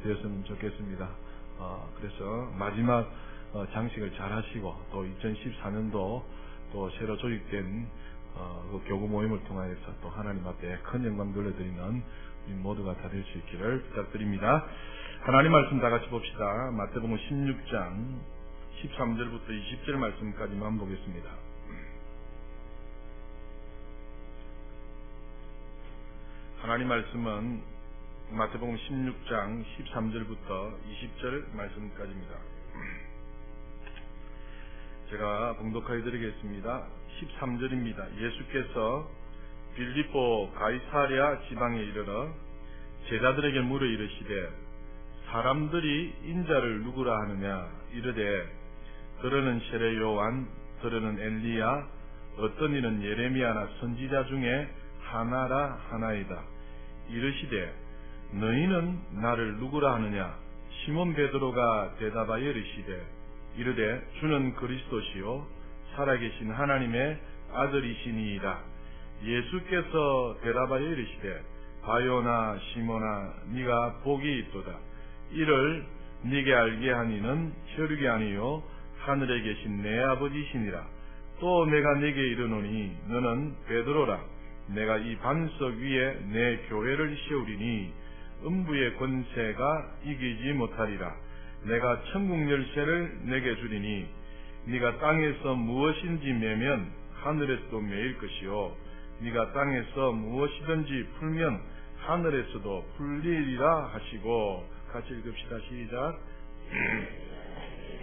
되었으면 좋겠습니다. 그래서 마지막 장식을 잘 하시고 또 2014년도 또 새로 조직된 그 교구 모임을 통하여서 또 하나님 앞에 큰 영광 돌려드리는 우리 모두가 다 될 수 있기를 부탁드립니다. 하나님 말씀 다 같이 봅시다. 마태복음 16장 13절부터 20절 말씀까지만 보겠습니다. 하나님 말씀은 마태복음 16장 13절부터 20절 말씀까지입니다. 제가 봉독하여 드리겠습니다. 13절입니다. 예수께서 빌립보 가이사랴 지방에 이르러 제자들에게 물어 이르시되 사람들이 인자를 누구라 하느냐 이르되 들으는 세례 요한 들으는 엘리야 어떤 이는 예레미야나 선지자 중에 하나라 하나이다. 이르시되 너희는 나를 누구라 하느냐 시몬 베드로가 대답하여 이르시되 이르되 주는 그리스도시요 살아계신 하나님의 아들이시니이다. 예수께서 대답하여 이르시되 바요나 시몬아 네가 복이 있도다. 이를 네게 알게 하니는 혈육이 아니요 하늘에 계신 내 아버지시니라. 또 내가 네게 이르노니 너는 베드로라. 내가 이 반석 위에 내 교회를 세우리니 음부의 권세가 이기지 못하리라. 내가 천국 열쇠를 내게 주리니 네가 땅에서 무엇인지 매면 하늘에서도 매일 것이요 네가 땅에서 무엇이든지 풀면 하늘에서도 풀리리라 하시고 같이 읽읍시다. 시작.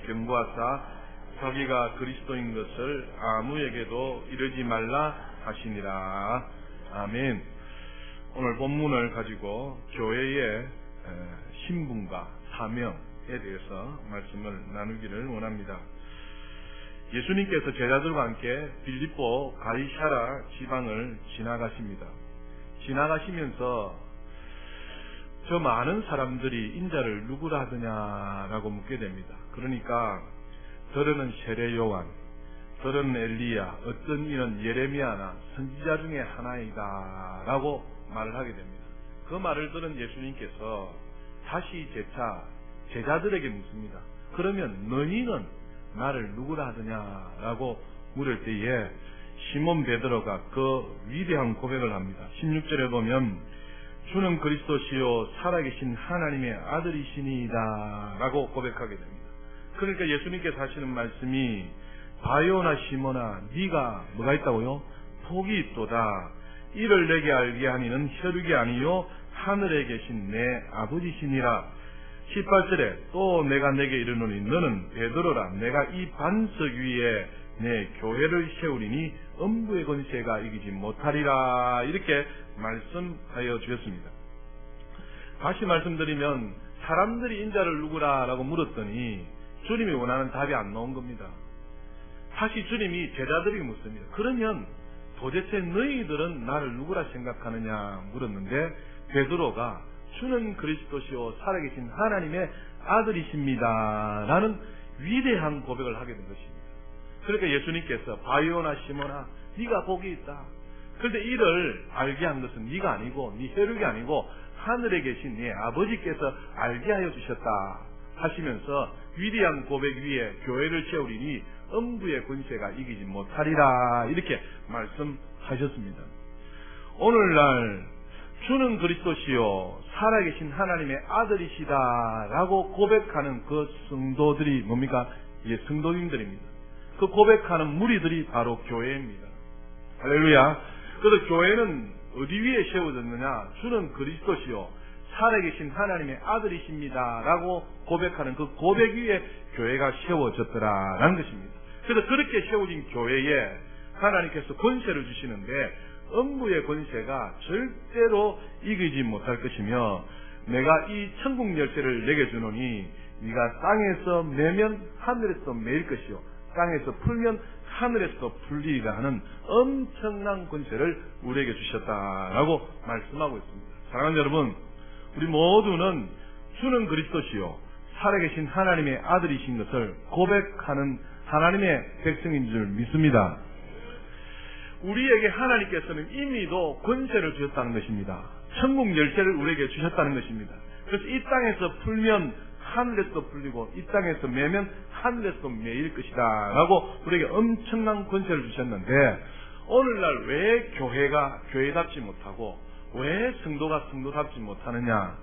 경고하사 자기가 그리스도인 것을 아무에게도 이르지 말라 하시니라. 아멘. 오늘 본문을 가지고 교회의 신분과 사명에 대해서 말씀을 나누기를 원합니다. 예수님께서 제자들과 함께 빌립보 가이사랴 지방을 지나가십니다. 지나가시면서 저 많은 사람들이 인자를 누구라 하느냐라고 묻게 됩니다. 그러니까 들으는 세례 요한, 들은 엘리야, 어떤 이는 예레미야나 선지자 중에 하나이다 라고 말을 하게 됩니다. 그 말을 들은 예수님께서 다시 재차 제자들에게 묻습니다. 그러면 너희는 나를 누구라 하느냐 라고 물을 때에 시몬 베드로가 그 위대한 고백을 합니다. 16절에 보면 주는 그리스도시요 살아계신 하나님의 아들이시니이다 라고 고백하게 됩니다. 그러니까 예수님께서 하시는 말씀이 바요나 시몬아 네가 뭐가 있다고요? 복이 있도다. 이를 내게 알게 하니는 혈육이 아니요 하늘에 계신 내 아버지시니라. 18절에 또 내가 내게 이르노니 너는 베드로라. 내가 이 반석 위에 내 교회를 세우리니 음부의 권세가 이기지 못하리라. 이렇게 말씀하여 주셨습니다. 다시 말씀드리면 사람들이 인자를 누구라라고 물었더니 주님이 원하는 답이 안 나온 겁니다. 다시 주님이 제자들에게 묻습니다. 그러면 도대체 너희들은 나를 누구라 생각하느냐 물었는데 베드로가 주는 그리스도시요 살아계신 하나님의 아들이십니다 라는 위대한 고백을 하게 된 것입니다. 그러니까 예수님께서 바요나 시몬아 네가 복이 있다. 그런데 이를 알게 한 것은 네가 아니고 네 혈육이 아니고 하늘에 계신 네 아버지께서 알게 하여 주셨다 하시면서 위대한 고백 위에 교회를 세우리니 음부의 권세가 이기지 못하리라 이렇게 말씀하셨습니다. 오늘날 주는 그리스도시요 살아계신 하나님의 아들이시다라고 고백하는 그 성도들이 뭡니까? 예, 성도님들입니다. 그 고백하는 무리들이 바로 교회입니다. 할렐루야. 그래서 교회는 어디 위에 세워졌느냐? 주는 그리스도시요 살아계신 하나님의 아들이십니다라고 고백하는 그 고백 위에 교회가 세워졌더라라는 것입니다. 그래서 그렇게 세워진 교회에 하나님께서 권세를 주시는데 음부의 권세가 절대로 이기지 못할 것이며 내가 이 천국 열쇠를 내게 주노니 네가 땅에서 매면 하늘에서 매일 것이요 땅에서 풀면 하늘에서 풀리리라 하는 엄청난 권세를 우리에게 주셨다라고 말씀하고 있습니다. 사랑하는 여러분, 우리 모두는 주는 그리스도시요 살아계신 하나님의 아들이신 것을 고백하는 하나님의 백성인 줄 믿습니다. 우리에게 하나님께서는 이미도 권세를 주셨다는 것입니다. 천국 열쇠를 우리에게 주셨다는 것입니다. 그래서 이 땅에서 풀면 하늘에서 풀리고 이 땅에서 매면 하늘에서 매일 것이다 라고 우리에게 엄청난 권세를 주셨는데, 오늘날 왜 교회가 교회답지 못하고 왜 성도가 성도답지 못하느냐?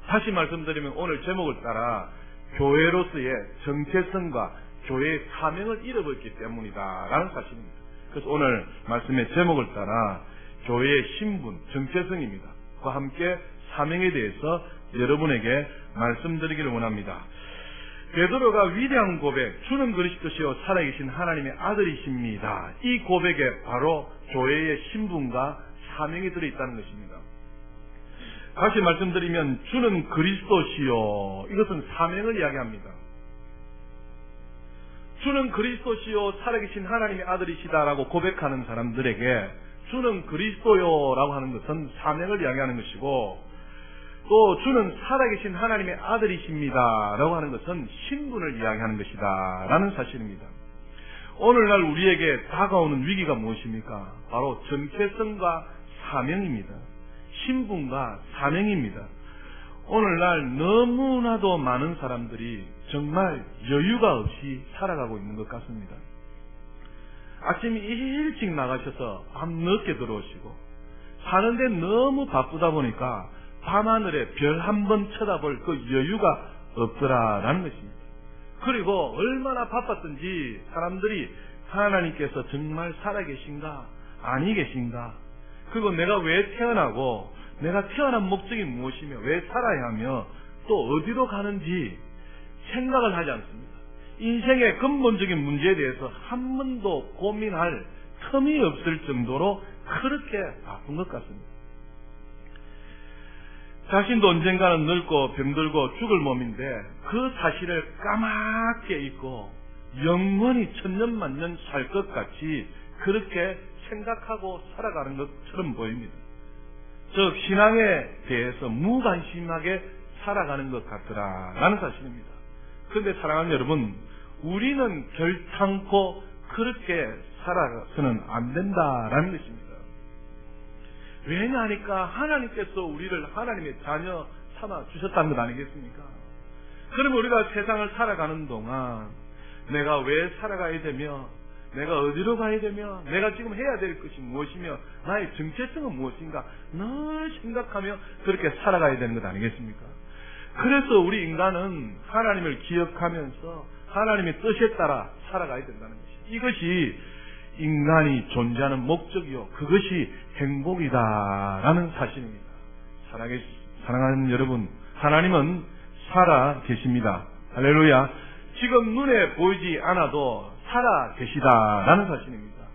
다시 말씀드리면 오늘 제목을 따라 교회로서의 정체성과 교회의 사명을 잃어버렸기 때문이다 라는 사실입니다. 그래서 오늘 말씀의 제목을 따라 교회의 신분, 정체성입니다. 그와 함께 사명에 대해서 여러분에게 말씀드리기를 원합니다. 베드로가 위대한 고백, 주는 그리스도시요 살아계신 하나님의 아들이십니다. 이 고백에 바로 교회의 신분과 사명이 들어있다는 것입니다. 다시 말씀드리면 주는 그리스도시요, 이것은 사명을 이야기합니다. 주는 그리스도시요 살아계신 하나님의 아들이시다라고 고백하는 사람들에게 주는 그리스도요라고 하는 것은 사명을 이야기하는 것이고, 또 주는 살아계신 하나님의 아들이십니다라고 하는 것은 신분을 이야기하는 것이다 라는 사실입니다. 오늘날 우리에게 다가오는 위기가 무엇입니까? 바로 정체성과 사명입니다. 신분과 사명입니다. 오늘날 너무나도 많은 사람들이 정말 여유가 없이 살아가고 있는 것 같습니다. 아침 일찍 나가셔서 밤 늦게 들어오시고, 사는데 너무 바쁘다 보니까 밤하늘에 별 한 번 쳐다볼 그 여유가 없더라라는 것입니다. 그리고 얼마나 바빴든지 사람들이 하나님께서 정말 살아계신가 아니 계신가, 그리고 내가 왜 태어나고 내가 태어난 목적이 무엇이며 왜 살아야 하며 또 어디로 가는지 생각을 하지 않습니다. 인생의 근본적인 문제에 대해서 한 번도 고민할 틈이 없을 정도로 그렇게 바쁜 것 같습니다. 자신도 언젠가는 늙고 병들고 죽을 몸인데 그 사실을 까맣게 잊고 영원히 천년만년 살 것 같이 그렇게 생각하고 살아가는 것처럼 보입니다. 즉 신앙에 대해서 무관심하게 살아가는 것 같더라라는 사실입니다. 그런데 사랑하는 여러분, 우리는 결탄코 그렇게 살아서는 안 된다라는 것입니다. 왜냐하니까 하나님께서 우리를 하나님의 자녀 삼아 주셨다는 것 아니겠습니까? 그럼 우리가 세상을 살아가는 동안 내가 왜 살아가야 되며 내가 어디로 가야 되며 내가 지금 해야 될 것이 무엇이며 나의 정체성은 무엇인가 늘 생각하며 그렇게 살아가야 되는 것 아니겠습니까? 그래서 우리 인간은 하나님을 기억하면서 하나님의 뜻에 따라 살아가야 된다는 것이, 이것이 인간이 존재하는 목적이요 그것이 행복이다라는 사실입니다. 사랑하는 여러분, 하나님은 살아 계십니다. 할렐루야. 지금 눈에 보이지 않아도 살아 계시다라는 사실입니다.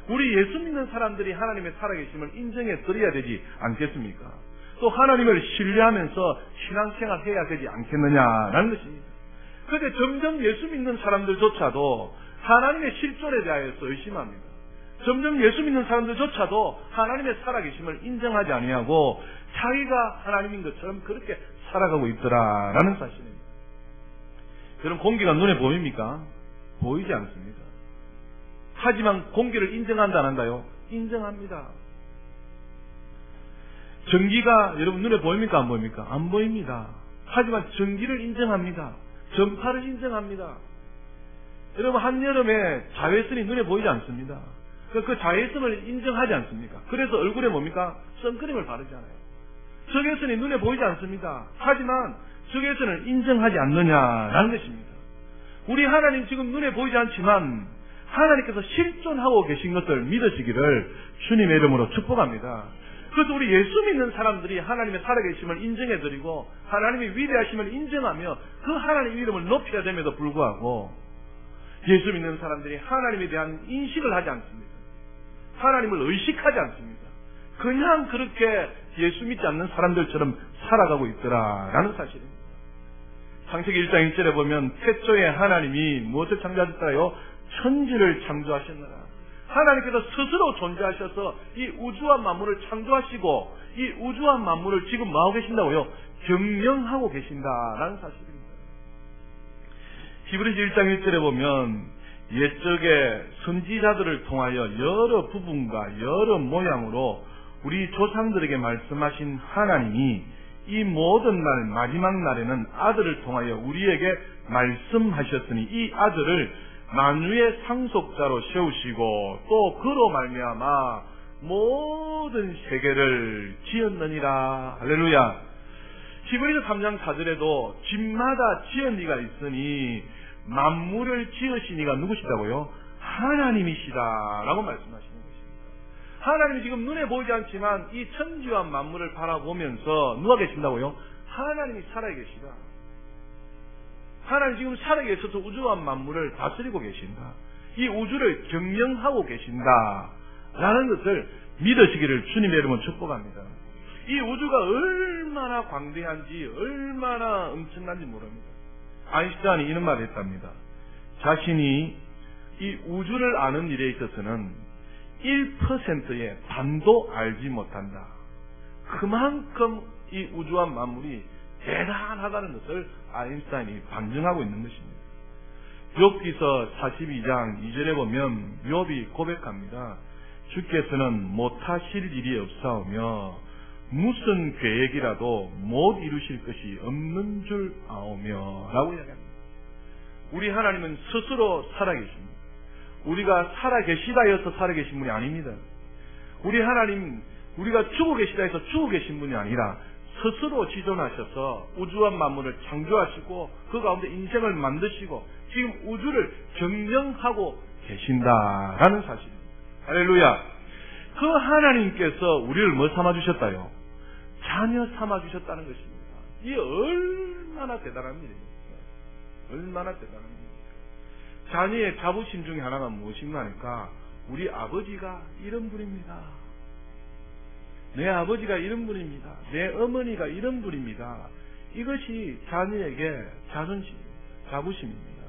우리 예수 믿는 사람들이 하나님의 살아계심을 인정해 드려야 되지 않겠습니까? 또 하나님을 신뢰하면서 신앙생활 해야 되지 않겠느냐라는 것입니다. 그런데 점점 예수 믿는 사람들조차도 하나님의 실존에 대하여서 의심합니다. 점점 예수 믿는 사람들조차도 하나님의 살아계심을 인정하지 아니하고 자기가 하나님인 것처럼 그렇게 살아가고 있더라라는 사실입니다. 여러분, 공기가 눈에 보입니까? 보이지 않습니다. 하지만 공기를 인정한다 안 한다요? 인정합니다. 전기가 여러분 눈에 보입니까? 안 보입니까? 안 보입니다. 하지만 전기를 인정합니다. 전파를 인정합니다. 여러분, 한여름에 자외선이 눈에 보이지 않습니다. 그 자외선을 인정하지 않습니까? 그래서 얼굴에 뭡니까? 선크림을 바르잖아요. 적외선이 눈에 보이지 않습니다. 하지만 적외선을 인정하지 않느냐라는 것입니다. 우리 하나님 지금 눈에 보이지 않지만 하나님께서 실존하고 계신 것을 믿으시기를 주님의 이름으로 축복합니다. 그래서 우리 예수 믿는 사람들이 하나님의 살아계심을 인정해드리고 하나님의 위대하심을 인정하며 그 하나님의 이름을 높여야 됨에도 불구하고 예수 믿는 사람들이 하나님에 대한 인식을 하지 않습니다. 하나님을 의식하지 않습니다. 그냥 그렇게 예수 믿지 않는 사람들처럼 살아가고 있더라라는 사실입니다. 창세기 1장 1절에 보면 태초에 하나님이 무엇을 창조하셨다요? 천지를 창조하셨느라. 하나님께서 스스로 존재하셔서 이 우주와 만물을 창조하시고 이 우주와 만물을 지금 뭐하고 계신다고요? 경영하고 계신다라는 사실입니다. 히브리서 1장 1절에 보면 옛적에 선지자들을 통하여 여러 부분과 여러 모양으로 우리 조상들에게 말씀하신 하나님이 이 모든 날 마지막 날에는 아들을 통하여 우리에게 말씀하셨으니 이 아들을 만유의 상속자로 세우시고 또 그로 말미암아 모든 세계를 지었느니라. 할렐루야. 히브리서 3장 4절에도 집마다 지은 이가 있으니 만물을 지으신 이가 누구시다고요? 하나님이시다 라고 말씀하시는 것입니다. 하나님이 지금 눈에 보이지 않지만 이 천지와 만물을 바라보면서 누가 계신다고요? 하나님이 살아계시다. 하나님 지금 살아계셔서 우주와 만물을 다스리고 계신다. 이 우주를 경영하고 계신다 라는 것을 믿으시기를 주님의 이름으로 축복합니다. 이 우주가 얼마나 광대한지 얼마나 엄청난지 모릅니다. 아인슈타인이 이런 말을 했답니다. 자신이 이 우주를 아는 일에 있어서는 1%의 반도 알지 못한다. 그만큼 이 우주와 만물이 대단하다는 것을 아인슈타인이 반증하고 있는 것입니다. 욥기서 42장 2절에 보면 욥이 고백합니다. 주께서는 못하실 일이 없사오며 무슨 계획이라도 못 이루실 것이 없는 줄 아오며 라고 이야기합니다. 우리 하나님은 스스로 살아계십니다. 우리가 살아계시다 해서 살아계신 분이 아닙니다. 우리 하나님, 우리가 죽어 계시다 해서 죽어 계신 분이 아니라 스스로 지존하셔서 우주와 만물을 창조하시고 그 가운데 인생을 만드시고 지금 우주를 경영하고 계신다라는 사실입니다. 할렐루야. 그 하나님께서 우리를 뭐 삼아주셨다요? 자녀 삼아주셨다는 것입니다. 이게 얼마나 대단한 일입니까? 얼마나 대단한 일입니까? 자녀의 자부심 중에 하나가 무엇인가 하니까 우리 아버지가 이런 분입니다. 내 아버지가 이런 분입니다. 내 어머니가 이런 분입니다. 이것이 자녀에게 자존심입니다. 자부심입니다.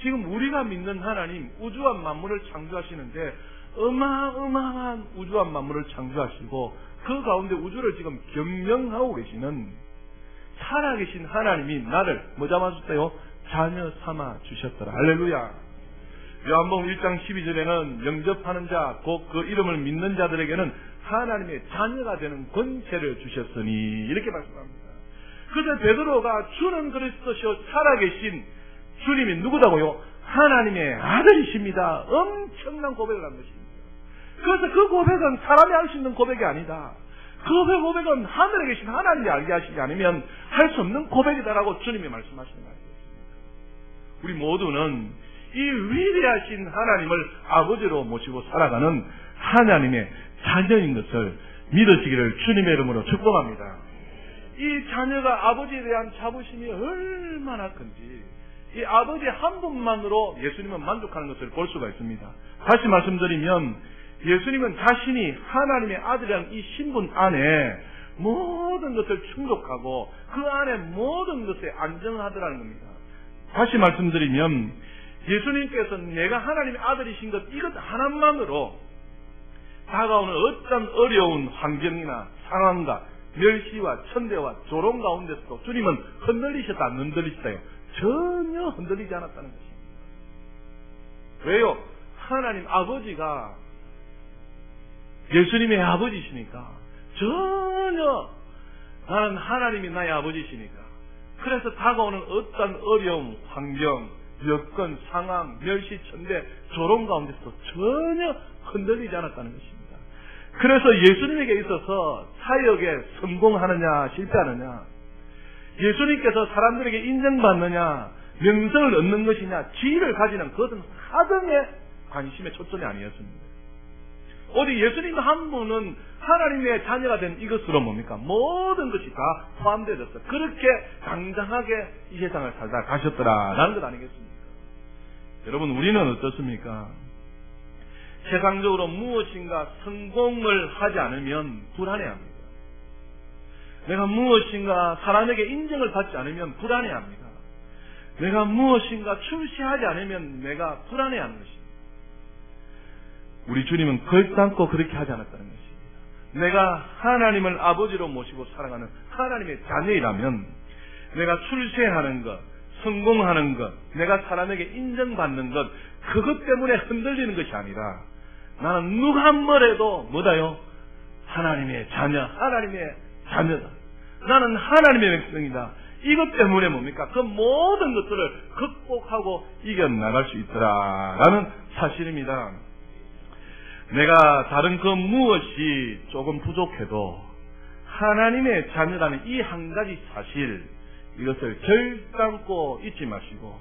지금 우리가 믿는 하나님 우주와 만물을 창조하시는데 어마어마한 우주와 만물을 창조하시고 그 가운데 우주를 지금 경영하고 계시는 살아계신 하나님이 나를 뭐 잡아줬대요? 자녀 삼아 주셨더라. 할렐루야. 요한복음 1장 12절에는 영접하는 자, 곧 그 이름을 믿는 자들에게는 하나님의 자녀가 되는 권세를 주셨으니 이렇게 말씀합니다. 그래서 베드로가 주는 그리스도시요 살아계신 주님이 누구다고요? 하나님의 아들이십니다. 엄청난 고백을 한 것입니다. 그래서 그 고백은 사람이 할 수 있는 고백이 아니다. 그 고백은 하늘에 계신 하나님이 알게 하시지 않으면 할 수 없는 고백이다라고 주님이 말씀하시는 거예요. 우리 모두는 이 위대하신 하나님을 아버지로 모시고 살아가는 하나님의 자녀인 것을 믿으시기를 주님의 이름으로 축복합니다. 이 자녀가 아버지에 대한 자부심이 얼마나 큰지 이 아버지 한 분만으로 예수님은 만족하는 것을 볼 수가 있습니다. 다시 말씀드리면 예수님은 자신이 하나님의 아들이라는 이 신분 안에 모든 것을 충족하고 그 안에 모든 것에 안정하더라는 겁니다. 다시 말씀드리면 예수님께서 내가 하나님의 아들이신 것 이것 하나만으로 다가오는 어떤 어려운 환경이나 상황과 멸시와 천대와 조롱 가운데서도 주님은 흔들리셨다 안 흔들리셨다요? 전혀 흔들리지 않았다는 것입니다. 왜요? 하나님 아버지가 예수님의 아버지시니까 전혀 나는 하나님이 나의 아버지시니까 그래서 다가오는 어떤 어려움, 환경, 여건, 상황, 멸시, 천대, 조롱 가운데서도 전혀 흔들리지 않았다는 것입니다. 그래서 예수님에게 있어서 사역에 성공하느냐 실패하느냐 예수님께서 사람들에게 인정받느냐 명성을 얻는 것이냐 지위를 가지는 그것은 하등의 관심의 초점이 아니었습니다. 어디 예수님 한 분은 하나님의 자녀가 된 이것으로 뭡니까? 모든 것이 다 포함되어졌어. 그렇게 당당하게 이 세상을 살다 가셨더라라는 것 아니겠습니까? 여러분 우리는 어떻습니까? 세상적으로 무엇인가 성공을 하지 않으면 불안해합니다. 내가 무엇인가 사람에게 인정을 받지 않으면 불안해합니다. 내가 무엇인가 출세하지 않으면 내가 불안해하는 것입니다. 우리 주님은 결단코 그렇게 하지 않았다는 것입니다. 내가 하나님을 아버지로 모시고 살아가는 하나님의 자녀이라면 내가 출세하는 것, 성공하는 것, 내가 사람에게 인정받는 것 그것 때문에 흔들리는 것이 아니라 나는 누가 뭐래도 뭐다요? 하나님의 자녀, 하나님의 자녀다. 나는 하나님의 백성이다. 이것 때문에 뭡니까? 그 모든 것들을 극복하고 이겨나갈 수 있더라라는 사실입니다. 내가 다른 그 무엇이 조금 부족해도 하나님의 자녀라는 이 한 가지 사실, 이것을 결단코 잊지 마시고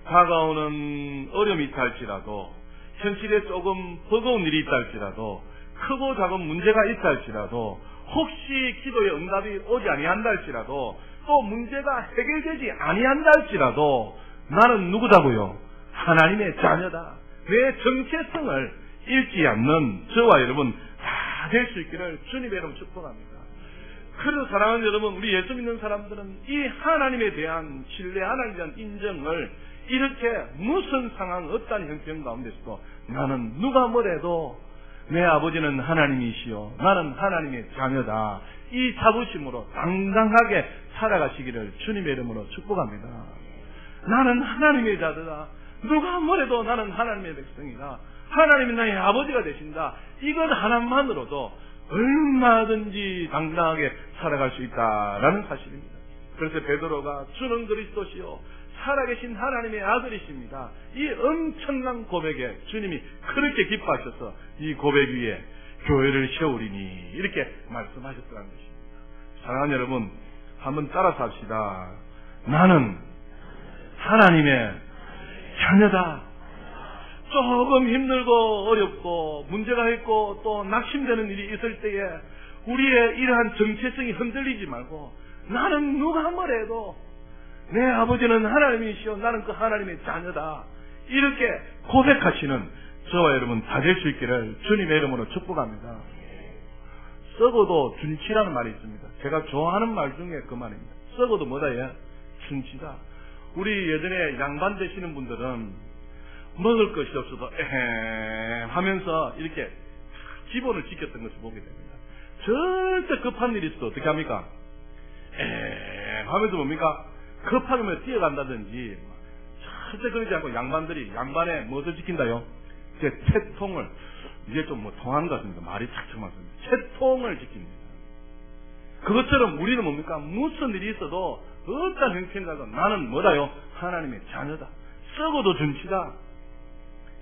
다가오는 어려움이 있다 할지라도, 현실에 조금 버거운 일이 있다 할지라도, 크고 작은 문제가 있다 할지라도, 혹시 기도의 응답이 오지 아니한다 할지라도, 또 문제가 해결되지 아니한다 할지라도 나는 누구다고요? 하나님의 자녀다. 내 정체성을 잃지 않는 저와 여러분 다 될 수 있기를 주님의 이름으로 축복합니다. 그래서 사랑하는 여러분, 우리 예수 믿는 사람들은 이 하나님에 대한 신뢰, 하나님에 대한 인정을 이렇게 무슨 상황, 어떤 형편 가운데서도 나는 누가 뭐래도 내 아버지는 하나님이시오, 나는 하나님의 자녀다, 이 자부심으로 당당하게 살아가시기를 주님의 이름으로 축복합니다. 나는 하나님의 자녀다. 누가 뭐래도 나는 하나님의 백성이다. 하나님이 나의 아버지가 되신다. 이것 하나만으로도 얼마든지 당당하게 살아갈 수 있다라는 사실입니다. 그래서 베드로가 주는 그리스도시요 살아계신 하나님의 아들이십니다. 이 엄청난 고백에 주님이 그렇게 기뻐하셔서 이 고백 위에 교회를 세우리니 이렇게 말씀하셨다는 것입니다. 사랑하는 여러분, 한번 따라서 합시다. 나는 하나님의 자녀다. 조금 힘들고 어렵고 문제가 있고 또 낙심되는 일이 있을 때에 우리의 이러한 정체성이 흔들리지 말고 나는 누가 뭐래도 내 아버지는 하나님이시오, 나는 그 하나님의 자녀다, 이렇게 고백하시는 저와 여러분 다 될 수 있기를 주님의 이름으로 축복합니다. 썩어도 준치라는 말이 있습니다. 제가 좋아하는 말 중에 그 말입니다. 썩어도 뭐다 얘? 준치다. 우리 예전에 양반 되시는 분들은 먹을 것이 없어도 에헤 하면서 이렇게 기본을 지켰던 것을 보게 됩니다. 절대 급한 일이 있어도 어떻게 합니까? 에헤 하면서 뭡니까? 급하게 뛰어간다든지 절대 그러지 않고 양반들이 양반의 무엇을 지킨다요? 제 채통을, 이제 좀 뭐 통하는 것 같습니다. 말이 착착 맞습니다. 채통을 지킵니다. 그것처럼 우리는 뭡니까? 무슨 일이 있어도 어떤 형편가도 나는 뭐다요? 하나님의 자녀다. 썩어도 준치다.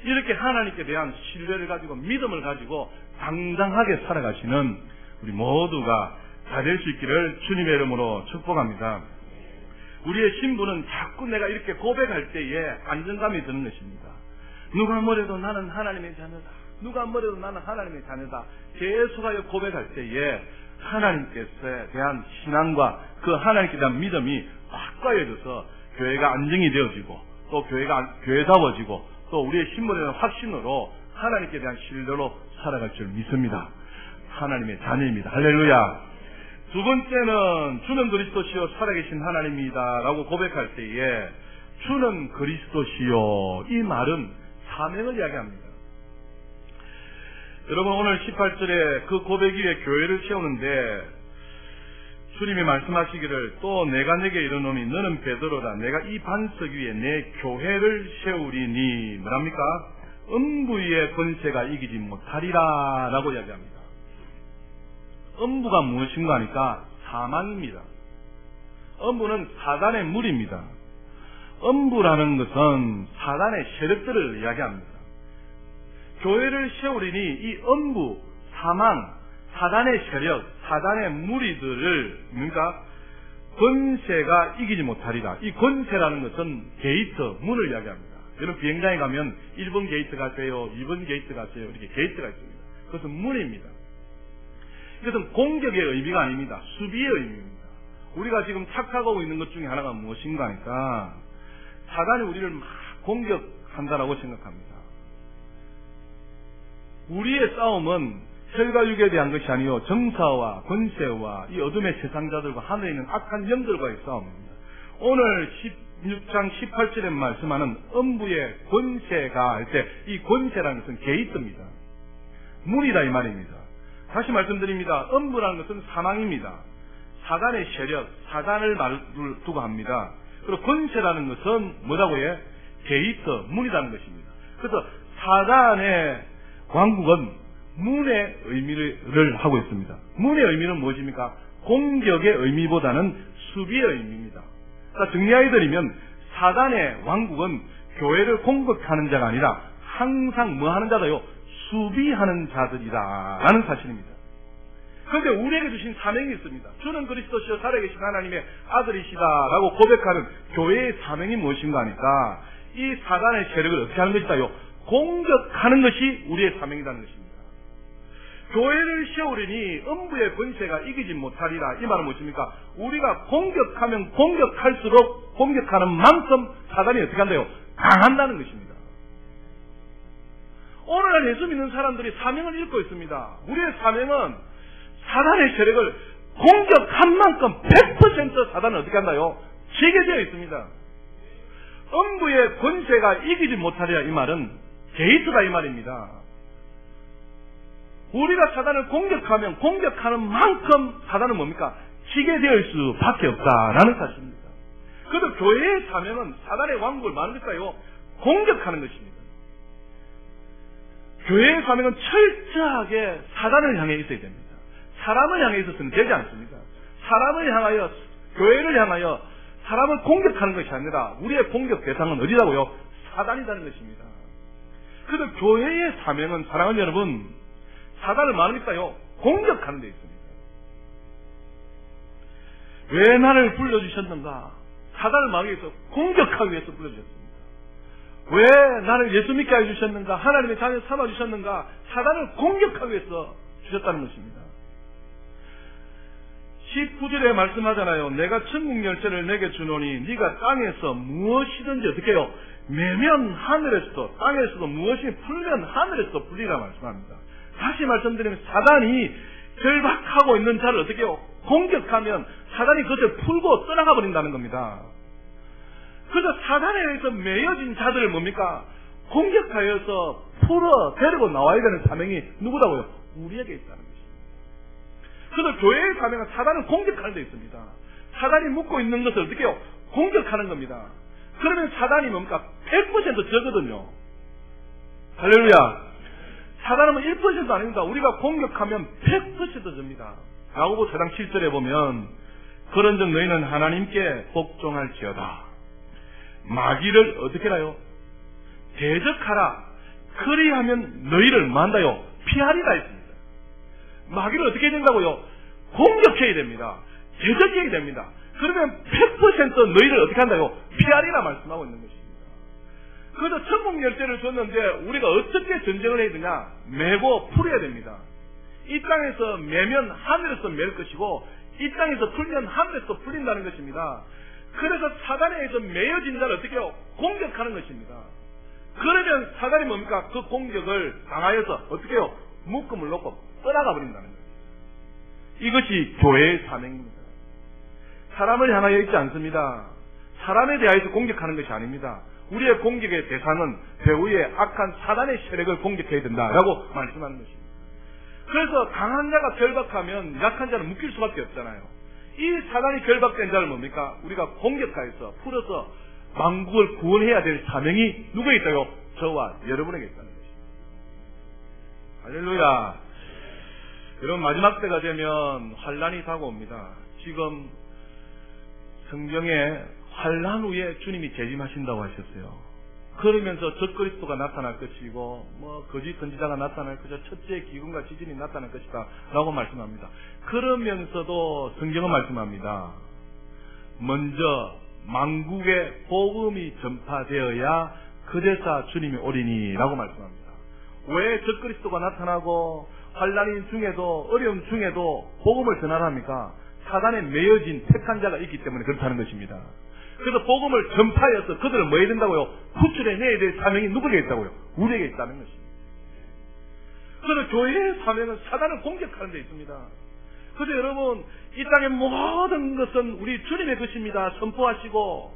이렇게 하나님께 대한 신뢰를 가지고 믿음을 가지고 당당하게 살아가시는 우리 모두가 다 될 수 있기를 주님의 이름으로 축복합니다. 우리의 신분은 자꾸 내가 이렇게 고백할 때에 안정감이 드는 것입니다. 누가 뭐래도 나는 하나님의 자녀다. 누가 뭐래도 나는 하나님의 자녀다. 계속하여 고백할 때에 하나님께서에 대한 신앙과 그 하나님께 대한 믿음이 확고해져서 교회가 안정이 되어지고 또 교회가 교회다워지고 또 우리의 신분에 대한 확신으로 하나님께 대한 신뢰로 살아갈 줄 믿습니다. 하나님의 자녀입니다. 할렐루야. 두 번째는 주는 그리스도시요 살아계신 하나님입니다 라고 고백할 때에 주는 그리스도시요, 이 말은 사명을 이야기합니다. 여러분, 오늘 18절에 그 고백 위에 교회를 세우는데 주님이 말씀하시기를 또 내가 내게 이르노니 너는 베드로다. 내가 이 반석 위에 내 교회를 세우리니 뭐랍니까? 음부의 권세가 이기지 못하리라 라고 이야기합니다. 음부가 무엇인가 하니까 사망입니다. 음부는 사단의 물입니다. 음부라는 것은 사단의 세력들을 이야기합니다. 교회를 세우리니 이 음부, 사망, 사단의 세력, 사단의 무리들을 그러니까 권세가 이기지 못하리라. 이 권세라는 것은 게이트, 문을 이야기합니다. 여러분 비행장에 가면 1번 게이트 가세요, 2번 게이트 가세요, 이렇게 게이트가 있습니다. 그것은 문입니다. 이것은 공격의 의미가 아닙니다. 수비의 의미입니다. 우리가 지금 착각하고 있는 것 중에 하나가 무엇인가 하니까 사단이 우리를 막 공격한다라고 생각합니다. 우리의 싸움은 혈과 육에 대한 것이 아니요 정사와 권세와 이 어둠의 세상자들과 하늘에 있는 악한 영들과의 싸움입니다. 오늘 16장 18절에 말씀하는 음부의 권세가 할 때 이 권세라는 것은 게이트입니다. 문이다 이 말입니다. 다시 말씀드립니다. 음부라는 것은 사망입니다. 사단의 세력, 사단을 두고 합니다. 그리고 권세라는 것은 뭐라고 해? 게이트, 문이라는 것입니다. 그래서 사단의 왕국은 문의 의미를 하고 있습니다. 문의 의미는 무엇입니까? 공격의 의미보다는 수비의 의미입니다. 그러니까 정리하여 드리면 사단의 왕국은 교회를 공격하는 자가 아니라 항상 뭐 하는 자다요? 수비하는 자들이다라는 사실입니다. 그런데 우리에게 주신 사명이 있습니다. 주는 그리스도시여 살아계신 하나님의 아들이시다라고 고백하는 교회의 사명이 무엇인가 하니까 이 사단의 세력을 어떻게 하는 것이다요? 공격하는 것이 우리의 사명이라는 것입니다. 교회를 세우려니 음부의 권세가 이기지 못하리라. 이 말은 무엇입니까? 우리가 공격하면 공격할수록 공격하는 만큼 사단이 어떻게 한다요? 강한다는 것입니다. 오늘날 예수 믿는 사람들이 사명을 잃고 있습니다. 우리의 사명은 사단의 세력을 공격한 만큼 100% 사단은 어떻게 한다요? 지게 되어 있습니다. 음부의 권세가 이기지 못하리라. 이 말은 게이트다 이 말입니다. 우리가 사단을 공격하면 공격하는 만큼 사단은 뭡니까? 지게 될 수밖에 없다라는 사실입니다. 그래서 교회의 사명은 사단의 왕국을 막는 것까요? 공격하는 것입니다. 교회의 사명은 철저하게 사단을 향해 있어야 됩니다. 사람을 향해 있어서는 되지 않습니다. 사람을 향하여, 교회를 향하여 사람을 공격하는 것이 아니라 우리의 공격 대상은 어디라고요? 사단이라는 것입니다. 그래서 교회의 사명은 사랑하는 여러분, 사단을 막을까요? 공격하는 데 있습니다. 왜 나를 불러주셨는가? 사단을 막기 위해서 공격하기 위해서 불러주셨습니다. 왜 나를 예수 믿게 해주셨는가? 하나님의 자녀 삼아주셨는가? 사단을 공격하기 위해서 주셨다는 것입니다. 19절에 말씀하잖아요. 내가 천국 열쇠를 내게 주노니 네가 땅에서 무엇이든지 어떻게 해요? 매면 하늘에서도 땅에서도 무엇이 풀면 하늘에서도 풀리라 말씀합니다. 다시 말씀드리면 사단이 결박하고 있는 자를 어떻게 해요? 공격하면 사단이 그것을 풀고 떠나가 버린다는 겁니다. 그래서 사단에 의해서 매여진 자들을 뭡니까? 공격하여서 풀어 데리고 나와야 되는 사명이 누구다고요? 우리에게 있다는 것입니다. 그래서 교회의 사명은 사단을 공격하는 데 있습니다. 사단이 묶고 있는 것을 어떻게 해요? 공격하는 겁니다. 그러면 사단이 뭡니까? 100% 저거든요. 할렐루야. 사단은 1%도 아닙니다. 우리가 공격하면 100% 접니다. 야고보 4장 7절에 보면 그런즉 너희는 하나님께 복종할지어다. 마귀를 어떻게 하요? 대적하라. 그리하면 너희를 만다요? 피하리라 했습니다. 마귀를 어떻게 해야 된다고요? 공격해야 됩니다. 대적해야 됩니다. 그러면 100% 너희를 어떻게 한다요? 피하리라 말씀하고 있는 것입니다. 그래서 천국 열쇠를 줬는데 우리가 어떻게 전쟁을 해야 되냐? 매고 풀어야 됩니다. 이 땅에서 매면 하늘에서 맬 것이고 이 땅에서 풀면 하늘에서 풀린다는 것입니다. 그래서 사단에 의해서 매여진 자를 어떻게 해요? 공격하는 것입니다. 그러면 사단이 뭡니까? 그 공격을 당하여서 어떻게 해요? 묶음을 놓고 떠나가 버린다는 거예요. 이것이 교회의 사명입니다. 사람을 향하여 있지 않습니다. 사람에 대하여서 공격하는 것이 아닙니다. 우리의 공격의 대상은 배후의 악한 사단의 세력을 공격해야 된다라고 말씀하는 것입니다. 그래서 강한 자가 결박하면 약한 자는 묶일 수밖에 없잖아요. 이 사단이 결박된 자를 뭡니까? 우리가 공격하여서 풀어서 만국을 구원해야 될 사명이 누구에 있다요? 저와 여러분에게 있다는 것입니다. 할렐루야. 여러분 마지막 때가 되면 환란이 다가옵니다. 지금 성경에 환란 후에 주님이 재림하신다고 하셨어요. 그러면서 적그리스도가 나타날 것이고 거짓 선지자가 나타날 것이다. 첫째 기근과 지진이 나타날 것이다 라고 말씀합니다. 그러면서도 성경은 말씀합니다. 먼저 만국의 복음이 전파되어야 그제서 주님이 오리니 라고 말씀합니다. 왜 적그리스도가 나타나고 환란인 중에도 어려움 중에도 복음을 전하랍니까? 사단에 매여진 택한 자가 있기 때문에 그렇다는 것입니다. 그래서 복음을 전파해서 그들을 뭐 해야 된다고요? 구출해내야 될 사명이 누구에게 있다고요? 우리에게 있다는 것입니다. 그래서 교회의 사명은 사단을 공격하는 데 있습니다. 그래서 여러분 이 땅의 모든 것은 우리 주님의 것입니다. 선포하시고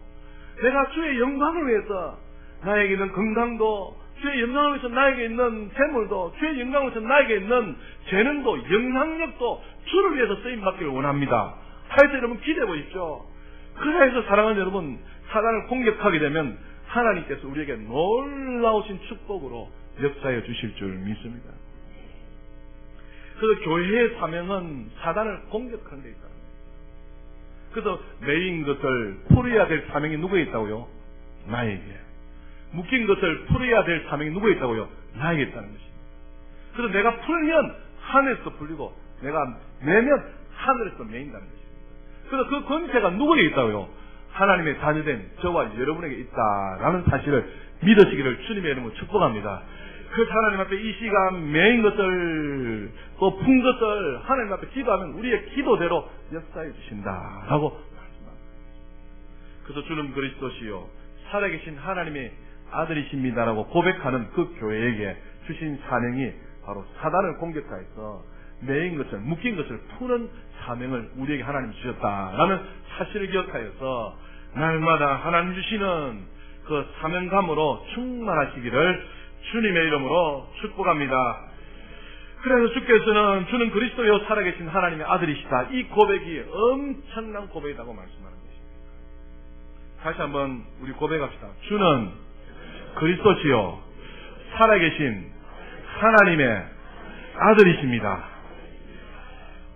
내가 주의 영광을 위해서 나에게 있는 건강도 주의 영광을 위해서 나에게 있는 재물도 주의 영광을 위해서 나에게 있는 재능도 영향력도 주를 위해서 쓰임받기를 원합니다. 하여튼 여러분 기대해 보십시오. 그래서 사랑하는 여러분 사단을 공격하게 되면 하나님께서 우리에게 놀라우신 축복으로 역사해 주실 줄 믿습니다. 그래서 교회의 사명은 사단을 공격하는 데 있다는 거예요. 그래서 매인 것을 풀어야 될 사명이 누구에 있다고요? 나에게. 묶인 것을 풀어야 될 사명이 누구에 있다고요? 나에게 있다는 것입니다. 그래서 내가 풀면 하늘에서 풀리고 내가 매면 하늘에서 매인다는 것입니다. 그래서 그 권세가 누구에게 있다고요? 하나님의 자녀된 저와 여러분에게 있다라는 사실을 믿으시기를 주님의 이름으로 축복합니다. 그 하나님 앞에 이 시간 매인 것을 또 푼 것을 하나님 앞에 기도하면 우리의 기도대로 역사해 주신다라고 말씀합니다. 그래서 주는 그리스도시요 살아계신 하나님의 아들이십니다라고 고백하는 그 교회에게 주신 사명이 바로 사단을 공격하여서 매인 것을 묶인 것을 푸는 사명을 우리에게 하나님이 주셨다라는 사실을 기억하여서 날마다 하나님 주시는 그 사명감으로 충만하시기를 주님의 이름으로 축복합니다. 그래서 주께서는 주는 그리스도요 살아계신 하나님의 아들이시다. 이 고백이 엄청난 고백이라고 말씀하는 것입니다. 다시 한번 우리 고백합시다. 주는 그리스도시요 살아계신 하나님의 아들이십니다.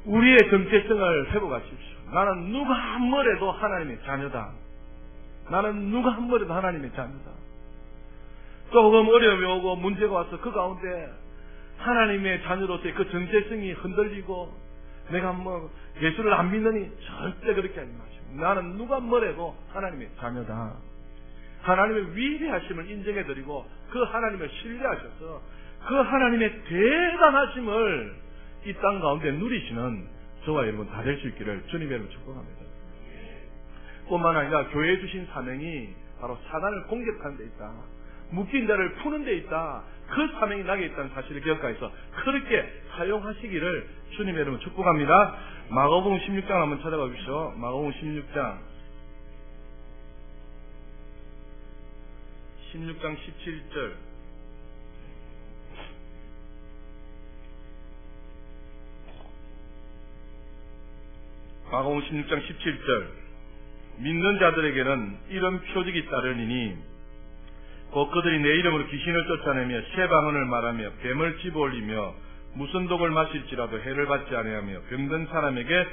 우리의 정체성을 회복하십시오. 나는 누가 뭐래도 하나님의 자녀다. 나는 누가 뭐래도 하나님의 자녀다. 조금 어려움이 오고 문제가 와서 그 가운데 하나님의 자녀로서의 그 정체성이 흔들리고 내가 뭐 예수를 안 믿느니 절대 그렇게 하지 마시고 나는 누가 뭐래도 하나님의 자녀다. 하나님의 위대하심을 인정해드리고 그 하나님을 신뢰하셔서 그 하나님의 대단하심을 이 땅 가운데 누리시는 저와 여러분 다 될 수 있기를 주님의 이름으로 축복합니다. 뿐만 아니라 교회에 주신 사명이 바로 사단을 공격하는 데 있다. 묶인 자를 푸는 데 있다. 그 사명이 나게 있다는 사실을 기억하여서 그렇게 사용하시기를 주님의 이름으로 축복합니다. 마가복음 16장 한번 찾아봐 주시죠. 마가복음 16장 17절 마가복음 16장 17절 믿는 자들에게는 이런 표적이 따르니니 곧 그들이 내 이름으로 귀신을 쫓아내며 새 방언을 말하며 뱀을 집어올리며 무슨 독을 마실지라도 해를 받지 아니하며 병든 사람에게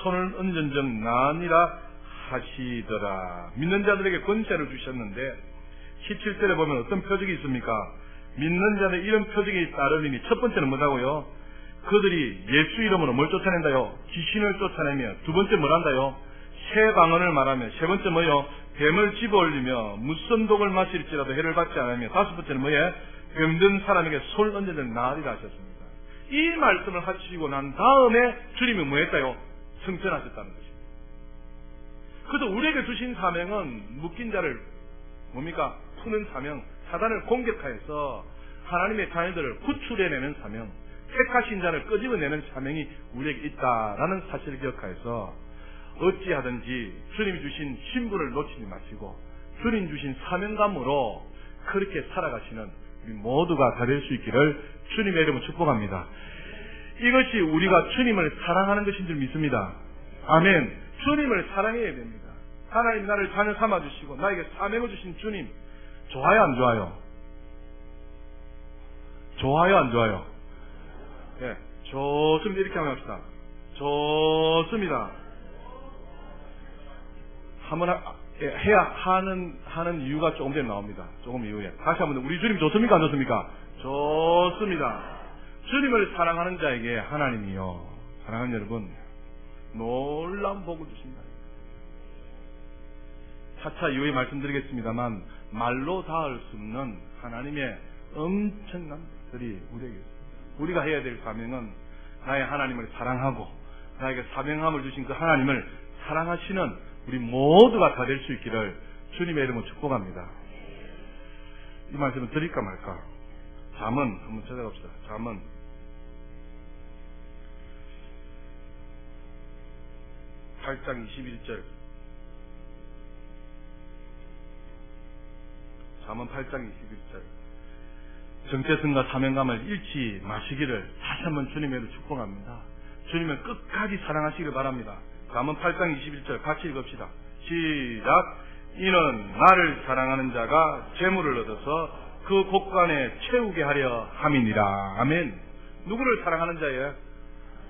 손을 얹은 적 나으니라 하시더라. 믿는 자들에게 권세를 주셨는데 17절에 보면 어떤 표적이 있습니까? 믿는 자들 이런 표적이 따르니 첫 번째는 뭐라고요? 그들이 예수 이름으로 뭘 쫓아낸다요? 귀신을 쫓아내며 두 번째 뭘 한다요? 새 방언을 말하며 세 번째 뭐요? 뱀을 집어올리며 무슨 독을 마실지라도 해를 받지 않으며 다섯 번째는 뭐예요? 병든 사람에게 손을 얹는 나으리라 하셨습니다. 이 말씀을 하시고 난 다음에 주님이 뭐 했다요? 승천하셨다는 것입니다. 그래서 우리에게 주신 사명은 묶인 자를 뭡니까? 푸는 사명, 사단을 공격하여서 하나님의 자녀들을 구출해내는 사명, 택하신 자를 끄집어내는 사명이 우리에게 있다라는 사실을 기억하여서 어찌하든지 주님이 주신 신분을 놓치지 마시고 주님 주신 사명감으로 그렇게 살아가시는 우리 모두가 다 될 수 있기를 주님의 이름으로 축복합니다. 이것이 우리가 주님을 사랑하는 것인 줄 믿습니다. 아멘. 주님을 사랑해야 됩니다. 하나님 나를 자녀 삼아주시고 나에게 사명을 주신 주님 좋아요 안 좋아요? 좋아요 안 좋아요? 네, 좋습니다. 이렇게 한번 합시다. 좋습니다. 한번 해야 하는 이유가 조금 전에 나옵니다. 조금 이후에. 다시 한번 우리 주님 좋습니까? 안 좋습니까? 좋습니다. 주님을 사랑하는 자에게 하나님이요. 사랑하는 여러분, 놀라운 복을 주신다. 차차 이후에 말씀드리겠습니다만 말로 닿을 수 없는 하나님의 엄청난 것들이 우리에게 있습니다. 우리가 해야 될 사명은 나의 하나님을 사랑하고 나에게 사명함을 주신 그 하나님을 사랑하시는 우리 모두가 다 될 수 있기를 주님의 이름으로 축복합니다. 이 말씀을 드릴까 말까? 잠언 한번 찾아갑시다. 잠언 8장 21절 잠언 8장 21절 정체성과 사명감을 잃지 마시기를 다시 한번 주님의 이름으로 축복합니다. 주님을 끝까지 사랑하시기를 바랍니다. 잠언 8장 21절 같이 읽읍시다. 시작. 이는 나를 사랑하는 자가 재물을 얻어서 그 곳간에 채우게 하려 함이니라. 아멘. 누구를 사랑하는 자예요?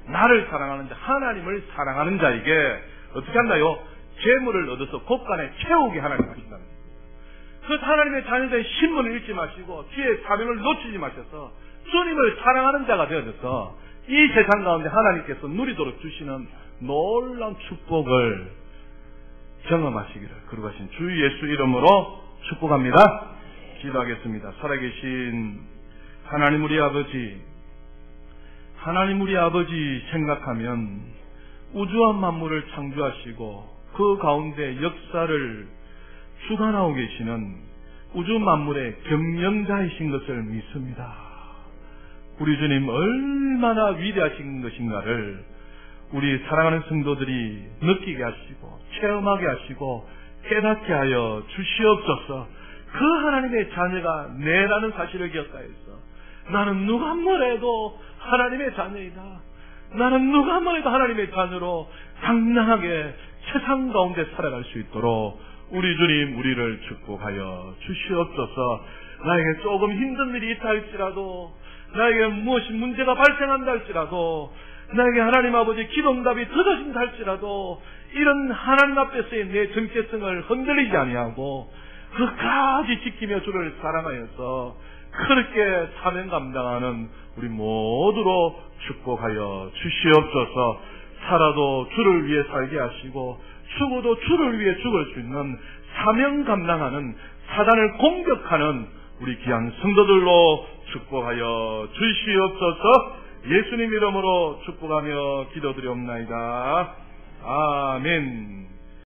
나를 사랑하는 자, 하나님을 사랑하는 자에게 어떻게 한다요? 재물을 얻어서 곳간에 채우게 하나님 하신다는 거예요. 그 하나님의 자녀된 신분을 잃지 마시고 주의 사명을 놓치지 마셔서 주님을 사랑하는 자가 되어져서 이 세상 가운데 하나님께서 누리도록 주시는 놀라운 축복을 경험하시기를 거룩하신 주 예수 이름으로 축복합니다. 기도하겠습니다. 살아계신 하나님 우리 아버지, 하나님 우리 아버지 생각하면 우주와 만물을 창조하시고 그 가운데 역사를 주관하고 계시는 우주 만물의 경영자이신 것을 믿습니다. 우리 주님 얼마나 위대하신 것인가를 우리 사랑하는 성도들이 느끼게 하시고 체험하게 하시고 깨닫게 하여 주시옵소서. 그 하나님의 자녀가 내라는 사실을 기억하여서 나는 누가 뭐래도 하나님의 자녀이다. 나는 누가 뭐래도 하나님의 자녀로 당당하게 세상 가운데 살아갈 수 있도록 우리 주님 우리를 축복하여 주시옵소서. 나에게 조금 힘든 일이 있다 할지라도, 나에게 무엇이 문제가 발생한다 할지라도, 나에게 하나님 아버지 기도응답이 늦어진다 할지라도 이런 하나님 앞에서의 내 정체성을 흔들리지 아니하고 끝까지 지키며 주를 사랑하여서 그렇게 사명 감당하는 우리 모두로 축복하여 주시옵소서. 살아도 주를 위해 살게 하시고 죽어도 주를 위해 죽을 수 있는 사명 감당하는 사단을 공격하는 우리 귀한 성도들로 축복하여 주시옵소서. 예수님 이름으로 축복하며 기도드리옵나이다. 아멘.